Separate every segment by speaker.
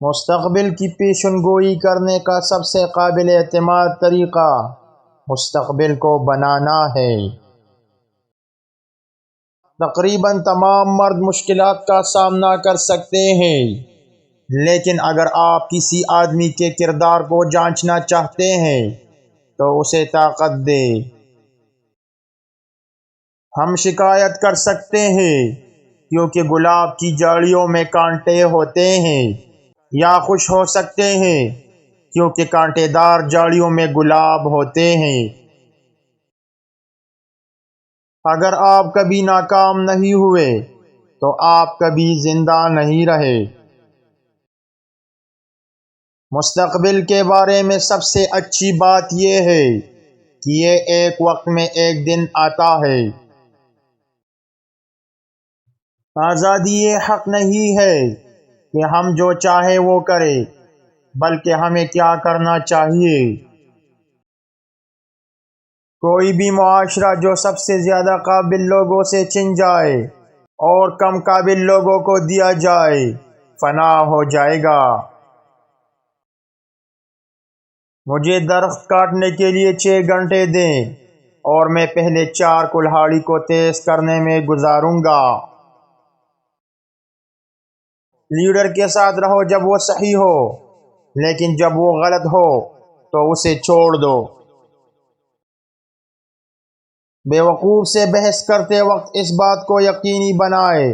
Speaker 1: مستقبل کی پیشن گوئی کرنے کا سب سے قابل اعتماد طریقہ مستقبل کو بنانا ہے۔ تقریباً تمام مرد مشکلات کا سامنا کر سکتے ہیں، لیکن اگر آپ کسی آدمی کے کردار کو جانچنا چاہتے ہیں تو اسے طاقت دیں۔ ہم شکایت کر سکتے ہیں کیونکہ گلاب کی جاڑیوں میں کانٹے ہوتے ہیں، یا خوش ہو سکتے ہیں کیونکہ کانٹے دار جاڑیوں میں گلاب ہوتے ہیں۔ اگر آپ کبھی ناکام نہیں ہوئے تو آپ کبھی زندہ نہیں رہے۔ مستقبل کے بارے میں سب سے اچھی بات یہ ہے کہ یہ ایک وقت میں ایک دن آتا ہے۔ آزادی یہ حق نہیں ہے کہ ہم جو چاہے وہ کریں، بلکہ ہمیں کیا کرنا چاہیے۔ کوئی بھی معاشرہ جو سب سے زیادہ قابل لوگوں سے چھن جائے اور کم قابل لوگوں کو دیا جائے، فنا ہو جائے گا۔ مجھے درخت کاٹنے کے لیے 6 گھنٹے دیں اور میں پہلے 4 کلہاڑی کو تیز کرنے میں گزاروں گا۔ لیڈر کے ساتھ رہو جب وہ صحیح ہو، لیکن جب وہ غلط ہو تو اسے چھوڑ دو۔ بیوقوف سے بحث کرتے وقت اس بات کو یقینی بنائیں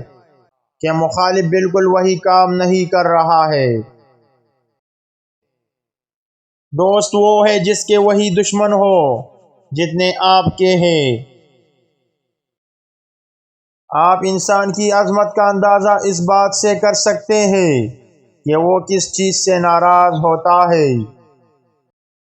Speaker 1: کہ مخالف بالکل وہی کام نہیں کر رہا ہے۔ دوست وہ ہے جس کے وہی دشمن ہو جتنے آپ کے ہیں۔ آپ انسان کی عظمت کا اندازہ اس بات سے کر سکتے ہیں کہ وہ کس چیز سے ناراض ہوتا ہے۔